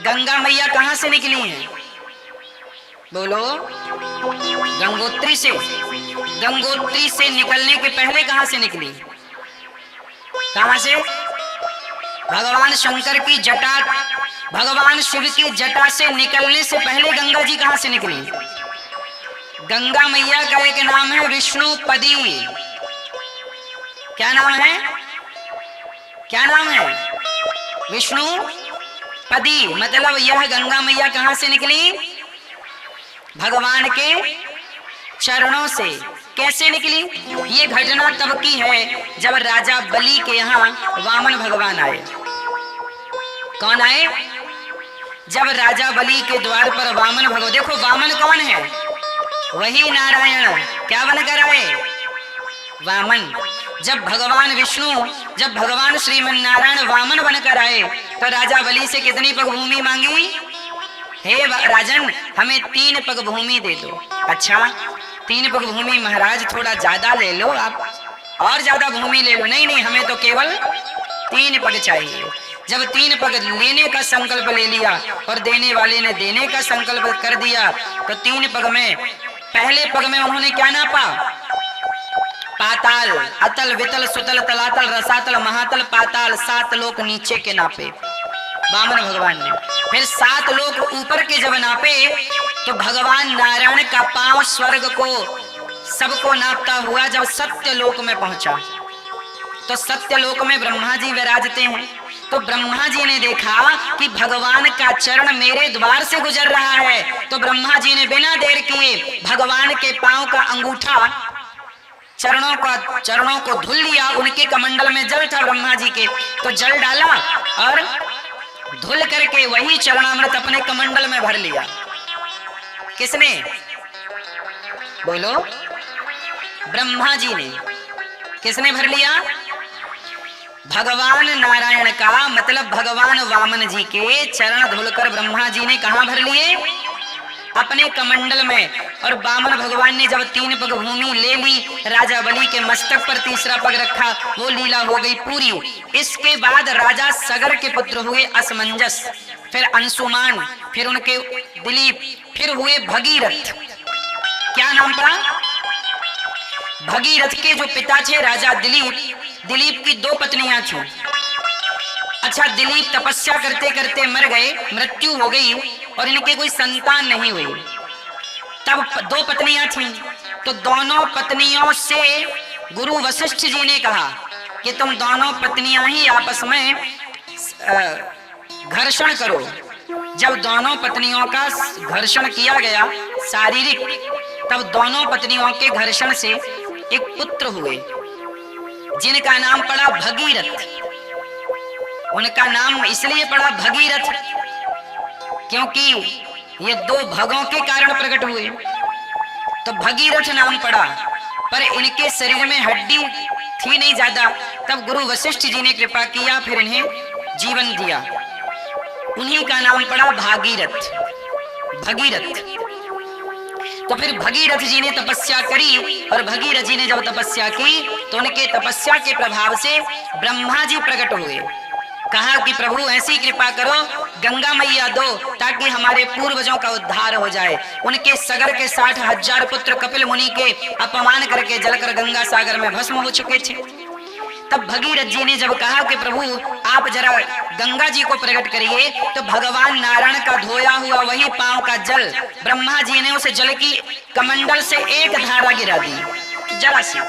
गंगा मैया कहां से निकली हैं? बोलो। गंगोत्री से। गंगोत्री से निकलने के पहले कहां से निकली? कहां से? भगवान शंकर की जटा, भगवान शिव की जटा से निकलने से पहले गंगा जी कहां से निकली? गंगा मैया का एक नाम है विष्णुपदी। क्या नाम है? क्या नाम है? विष्णुपदी। मतलब यह गंगा मैया कहां से निकली? भगवान के चरणों से। कैसे निकली? ये घटना तब की है जब राजा बलि के यहाँ वामन भगवान आए। कौन आए? जब राजा बलि के द्वार पर वामन भगवान, देखो वामन कौन है? वही नारायण। क्या बनकर आए? वामन। जब भगवान विष्णु, जब भगवान श्रीमन नारायण वामन बनकर आए तो राजा बलि से कितनी पग भूमि मांगी? हे राजन, हमें 3 पग भूमि दे दो। अच्छा 3 पग भूमि महाराज, थोड़ा ज्यादा ले लो आप, और ज्यादा भूमि ले लो। नहीं नहीं, हमें तो केवल 3 पग चाहिए। जब 3 पग लेने का संकल्प ले लिया और देने वाले ने देने का संकल्प कर दिया तो 3 पग में, पहले पग में उन्होंने क्या नापा? पाताल, अतल, वितल, सुतल, तलातल, रसातल, महातल, पाताल, 7 लोक नीचे के नापे वामन भगवान ने। फिर 7 लोक ऊपर के जब नापे तो भगवान नारायण का पांव स्वर्ग को सबको नापता हुआ जब सत्य लोक में पहुंचा तो सत्य लोक में ब्रह्मा जी विराजते हैं। तो ब्रह्मा जी ने देखा कि भगवान का चरण मेरे द्वार से गुजर रहा है, तो ब्रह्मा जी ने बिना देर किए भगवान के पांव का अंगूठा चरणों को धुल लिया। उनके कमंडल में जल था ब्रह्मा जी के, तो जल डाला और धुल करके वही चरणामृत अपने कमंडल में भर लिया। किसने? बोलो। ब्रह्मा जी ने। किसने भर लिया? भगवान नारायण का, मतलब भगवान वामन जी के चरण धुलकर ब्रह्मा जी ने कहां भर लिए? अपने कमंडल में। और वामन भगवान ने जब 3 पग भूमि ले ली, राजा बलि के मस्तक पर तीसरा पग रखा, वो लीला हो गई पूरी। इसके बाद राजा सगर के पुत्र हुए असमंजस, फिर अंशुमान, फिर उनके दिलीप, फिर हुए भगीरथ। क्या नाम पड़ा? भगीरथ के जो पिता थे राजा दिलीप, दिलीप की 2 पत्नियां थीं। अच्छा, दिलीप तपस्या करते करते मर गए, मृत्यु हो गई और इनके कोई संतान नहीं हुई। तब 2 पत्नियां थीं, तो दोनों पत्नियों से गुरु वशिष्ठ जी ने कहा कि तुम दोनों पत्नियां ही आपस में घर्षण करो। जब दोनों पत्नियों का घर्षण किया गया शारीरिक, तब दोनों पत्नियों के घर्षण से एक पुत्र हुए जिनका नाम पड़ा भगीरथ। उनका नाम इसलिए पड़ा भगीरथ क्योंकि ये 2 भगों के कारण प्रकट हुए, तो भगीरथ नाम पड़ा। पर इनके शरीर में हड्डी थी नहीं ज्यादा, तब गुरु वशिष्ठ जी ने कृपा किया, फिर इन्हें जीवन दिया। उन्हीं का नाम पड़ा भागीरथ, भगीरथ। तो फिर भगीरथ जी ने तपस्या करी और भगीरथ जी ने जब तपस्या की तो उनके तपस्या के प्रभाव से ब्रह्मा जी प्रकट हुए। कहा कि प्रभु ऐसी कृपा करो, गंगा मैया दो ताकि हमारे पूर्वजों का उद्धार हो जाए। उनके सगर के 60,000 पुत्र कपिल मुनि के अपमान करके जलकर गंगा सागर में भस्म हो चुके थे। तब भगीरथ जी ने जब कहा कि प्रभु आप जरा गंगा जी को प्रकट करिए, तो भगवान नारायण का धोया हुआ वही पांव का जल ब्रह्मा जी ने उस जल की कमंडल से एक धारा गिरा दी, जरा सी।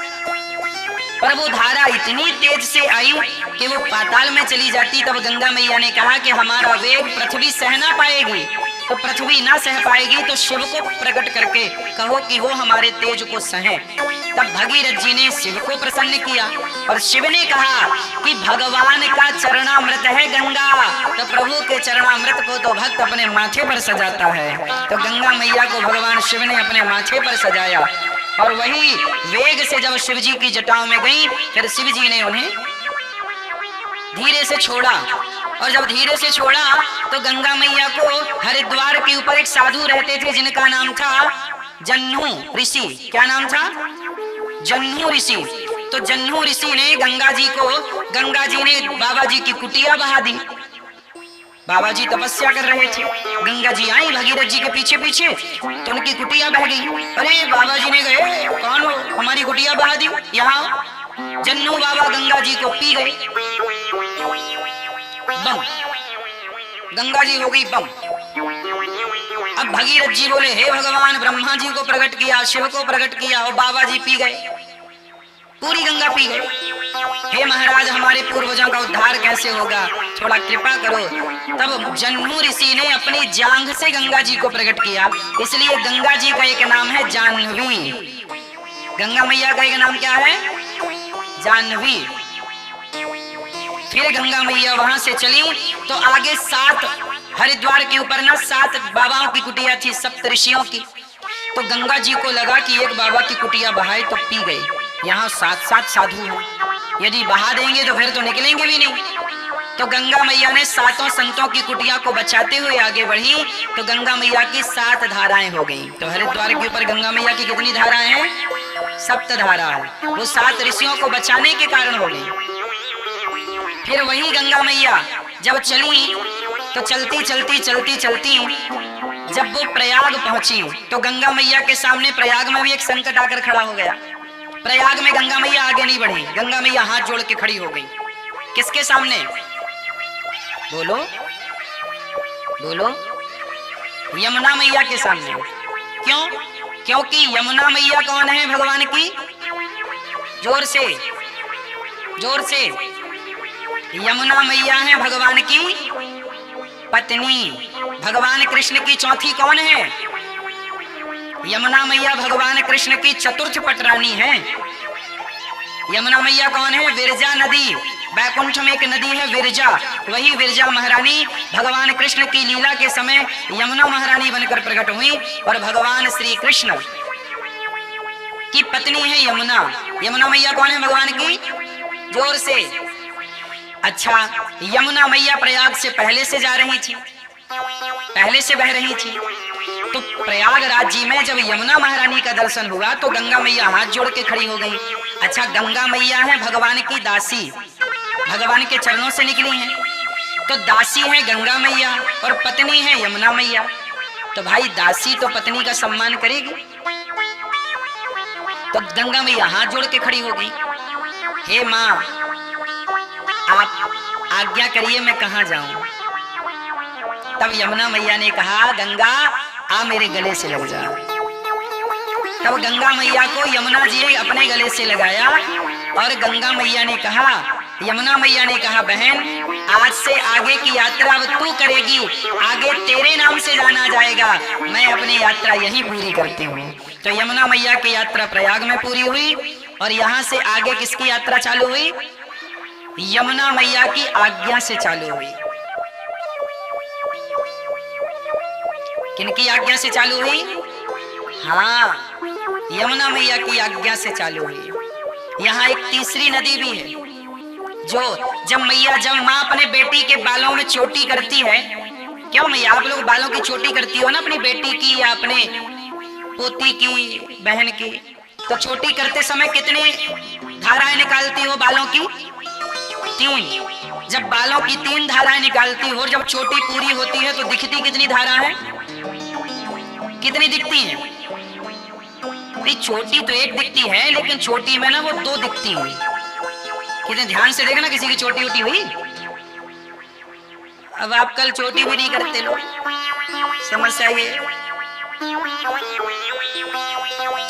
पर वो धारा इतनी तेज से आई कि वो पाताल में चली जाती। तब गंगा मैया ने कहा कि हमारा वेग पृथ्वी सह ना पाएगी, तो पृथ्वी ना सह पाएगी तो शिव को प्रकट करके कहो कि वो हमारे तेज को सहे। तब भगीरथ जी ने शिव को प्रसन्न किया और शिव ने कहा कि भगवान का चरणामृत है गंगा, तो प्रभु के चरणामृत को तो भक्त अपने माथे पर सजाता है। तो गंगा मैया को भगवान शिव ने अपने माथे पर सजाया और वही वेग से जब शिव जी की जटाओं में गई, फिर शिव जी ने उन्हें धीरे से छोड़ा। और जब धीरे से छोड़ा तो गंगा मैया को हरिद्वार के ऊपर एक साधु रहते थे जिनका नाम था जन्नू ऋषि। क्या नाम था? जन्नू ऋषि। तो जन्नू ऋषि ने गंगा जी ने बाबा जी की कुटिया बहा दी। बाबा जी तपस्या कर रहे थे। गंगा जी आई भगीरथ जी के पीछे पीछे, तो उनकी कुटिया बह गई। अरे बाबा जी ने कहे, कौन हो, हमारी कुटिया बहा दी, यहाँ। जन्नू बाबा गंगा जी को पी गए, बम, गंगा जी हो गई बम। अब भगीरथ जी बोले, हे भगवान, ब्रह्मा जी को प्रकट किया, शिव को प्रकट किया, और बाबा जी पी गए, पूरी गंगा पी गए। हे महाराज, हमारे पूर्वजों का उद्धार कैसे होगा, थोड़ा कृपा करो। तब जन्नू ऋषि ने अपनी जांघ से गंगा जी को प्रकट किया, इसलिए गंगा जी का एक नाम है जाह्नवी। गंगा मैया का एक नाम क्या है? जाह्नवी। फिर गंगा मैया वहां से चली तो आगे 7 हरिद्वार के ऊपर ना 7 बाबाओं की कुटिया थी, सप्त ऋषियों की। तो गंगा जी को लगा कि एक बाबा की कुटिया बहाए तो पी गई, यहाँ 7 साधु हैं, यदि बहा देंगे तो फिर तो निकलेंगे भी नहीं। तो गंगा मैया ने 7 संतों की कुटिया को बचाते हुए आगे बढ़ी, तो गंगा मैया की 7 धाराएं हो गई। तो हरिद्वार के ऊपर गंगा मैया की कितनी धाराएं हैं? 7 धारा है। वो 7 ऋषियों को बचाने के कारण हो गई। फिर वही गंगा मैया जब चली तो चलती चलती चलती चलती जब वो प्रयाग पहुंची, तो गंगा मैया के सामने प्रयाग में भी एक संकट आकर खड़ा हो गया। प्रयाग में गंगा मैया आगे नहीं बढ़ी, गंगा मैया हाथ जोड़ के खड़ी हो गई। किसके सामने? बोलो बोलो, यमुना मैया के सामने। क्यों? क्योंकि यमुना मैया कौन है भगवान की? जोर से, जोर से। यमुना मैया है भगवान की पत्नी। भगवान कृष्ण की चौथी कौन है? यमुना मैया भगवान कृष्ण की चतुर्थ पटरानी है। यमुना मैया कौन है? विरजा नदी। बैकुंठ में एक नदी है विरजा, वही विरजा महारानी भगवान कृष्ण की लीला के समय यमुना महारानी बनकर प्रकट हुई, और भगवान श्री कृष्ण की पत्नी है यमुना। यमुना मैया कौन है भगवान की? जोर से। अच्छा, यमुना मैया प्रयाग से पहले से जा रही थी, पहले से बह रही थी। तो प्रयागराज जी में जब यमुना महारानी का दर्शन हुआ तो गंगा मैया हाथ जोड़ के खड़ी हो गई। अच्छा, गंगा मैया है भगवान की दासी, भगवान के चरणों से निकली हैं, तो दासी है गंगा मैया और पत्नी है यमुना मैया। तो भाई दासी तो पत्नी का सम्मान करेगी। तो गंगा मैया हाथ जोड़ के खड़ी हो गई, हे माँ आप आज्ञा करिए मैं कहाँ जाऊं। तब यमुना मैया ने कहा, गंगा आ मेरे गले से लग जा। तब गंगा मैया को यमुना जी ने अपने गले से लगाया, और गंगा मैया ने कहा, यमुना मैया ने कहा, बहन आज से आगे की यात्रा अब तू करेगी, आगे तेरे नाम से जाना जाएगा, मैं अपनी यात्रा यहीं पूरी करती हूँ। तो यमुना मैया की यात्रा प्रयाग में पूरी हुई, और यहाँ से आगे किसकी यात्रा चालू हुई? यमुना मैया की आज्ञा से चालू हुई। किनकी आज्ञा से चालू हुई? हाँ, यमुना मैया की आज्ञा से चालू हुई। यहाँ एक तीसरी नदी भी है, जो जब माँ अपने बेटी के बालों में चोटी करती है। क्यों मैया, आप लोग बालों की चोटी करती हो ना अपनी बेटी की या अपने पोती की, बहन की, तो चोटी करते समय कितनी धाराएं निकालती हो बालों की? 3। जब बालों की 3 धाराएं निकालती हो, जब चोटी पूरी होती है तो दिखती कितनी धारा है? कितनी दिखती है? चोटी तो एक दिखती है, लेकिन चोटी में ना वो 2 दिखती हुई। कितने ध्यान से देखना किसी की चोटी उठी हुई। अब आप कल चोटी भी नहीं करते लोग, समस्या ये।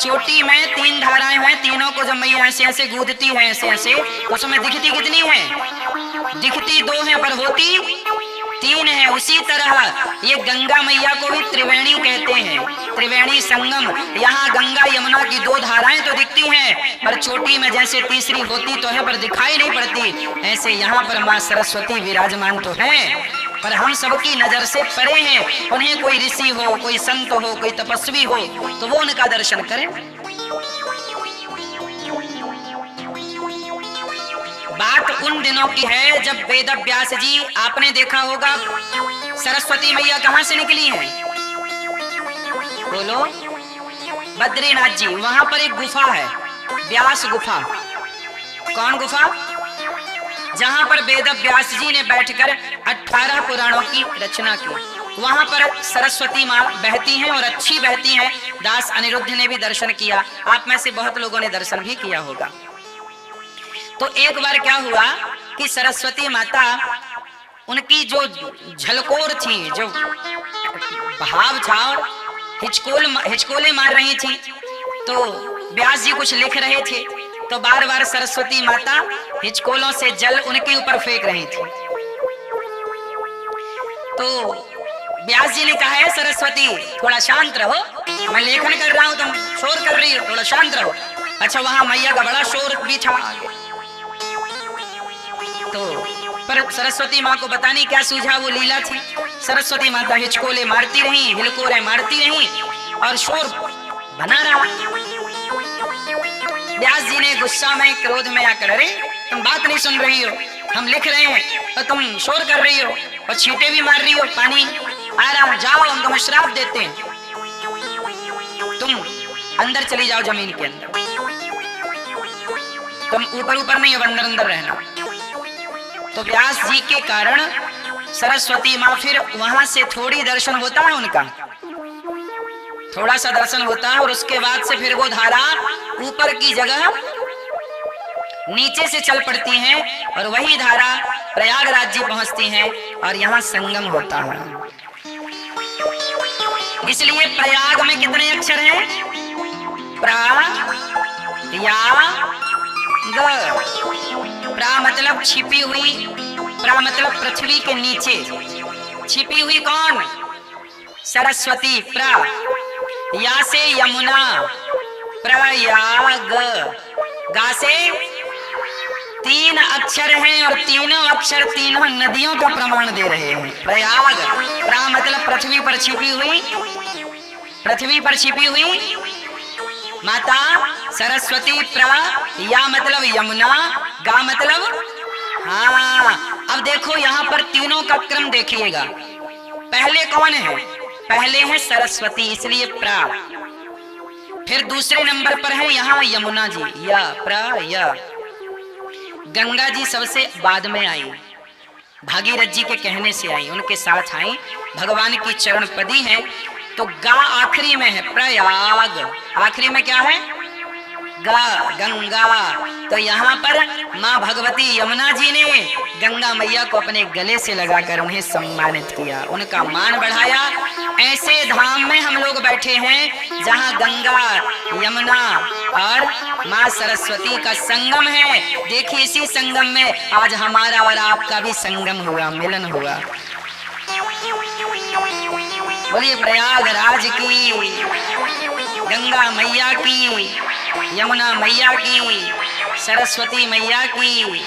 चोटी में 3 धाराएं हैं, तीनों को जब मैया ऐसे ऐसे गूंथती है ऐसे ऐसे, उसमें दिखती कितनी है? दिखती 2 है पर होती 3 है। उसी तरह ये गंगा मैया को भी त्रिवेणी कहते हैं, त्रिवेणी संगम। यहाँ गंगा यमुना की 2 धाराएं तो दिखती हैं, पर चोटी में जैसे तीसरी होती तो है पर दिखाई नहीं पड़ती, ऐसे यहाँ पर माँ सरस्वती विराजमान तो है, पर हम सबकी नजर से परे हैं। उन्हें कोई ऋषि हो, कोई संत हो, कोई तपस्वी हो तो वो उनका दर्शन करें। बात उन दिनों की है जब वेद व्यास जी, आपने देखा होगा सरस्वती मैया कहां से निकली है? बोलो, बद्रीनाथ जी। वहां पर एक गुफा है, व्यास गुफा। कौन गुफा? जहां पर वेद व्यास जी ने बैठकर 18 पुराणों की रचना की। वहां पर सरस्वती माँ बहती हैं और अच्छी बहती हैं। दास अनिरुद्ध ने भी दर्शन किया, आप में से बहुत लोगों ने दर्शन भी किया होगा। तो एक बार क्या हुआ कि सरस्वती माता, उनकी जो झलकोर थी, जो भाव था, हिचकोले मार रही थी। तो व्यास जी कुछ लिख रहे थे, तो बार बार सरस्वती माता हिचकोलों से जल उनके ऊपर फेंक रही थी। तो व्यास जी ने कहा है, सरस्वती थोड़ा शांत रहो, मैं लेखन कर रहा हूं, तुम शोर कर रही हो, थोड़ा शांत रहो। अच्छा, वहां मैया का बड़ा शोर भी था आगे। तो पर सरस्वती माँ को पता नहीं क्या सूझा, वो लीला थी। सरस्वती माता हिचकोले मारती रही, हिलकोरे मारती रही और शोर बना रहा। व्यास जी ने गुस्सा में, क्रोध में आकर, अरे तुम बात नहीं सुन रही हो, हम लिख रहे हैं और तुम शोर कर रही हो और छींटे भी मार रही हो, पानी आ रहा, जाओ हम तुम्हें श्राप देते हैं, तुम अंदर चली जाओ जमीन के अंदर, तुम ऊपर ऊपर नहीं, अब अंदर अंदर रहना। तो व्यास जी के कारण सरस्वती माँ, फिर वहां से थोड़ी दर्शन होता है उनका, थोड़ा सा दर्शन होता है और उसके बाद से फिर वो धारा ऊपर की जगह नीचे से चल पड़ती है और वही धारा प्रयागराज जी पहुंचती है और यहाँ संगम होता है। इसलिए प्रयाग में कितने अक्षर हैं? प्रा या ग। प्रा मतलब छिपी हुई, प्रा मतलब पृथ्वी के नीचे छिपी हुई। कौन? सरस्वती। प्रा या से यमुना, प्रयाग। गा से 3 अक्षर हैं और तीनों अक्षर तीनों नदियों का प्रमाण दे रहे हैं। प्रयाग, प्रा मतलब पृथ्वी पर छिपी हुई, पृथ्वी पर छिपी हुई माता सरस्वती। प्रा या मतलब यमुना, गा मतलब, हाँ। अब देखो यहाँ पर तीनों का क्रम देखिएगा, पहले कौन है? पहले है सरस्वती, इसलिए प्रा। फिर दूसरे नंबर पर है यहाँ यमुना जी, या प्रा या। गंगा जी सबसे बाद में आई, भागीरथ जी के कहने से आई, उनके साथ आई, भगवान की चरण पदी है। तो गा आखिरी में है, प्रयाग आखिरी में क्या है? गा, गंगा। तो यहाँ पर माँ भगवती यमुना जी ने गंगा मैया को अपने गले से लगाकर उन्हें सम्मानित किया, उनका मान बढ़ाया। ऐसे धाम में हम लोग बैठे हैं जहाँ गंगा, यमुना और माँ सरस्वती का संगम है। देखिए, इसी संगम में आज हमारा और आपका भी संगम हुआ, मिलन हुआ। बोलिए प्रयागराज की, गंगा मैया की, यमुना मैया की, सरस्वती मैया की।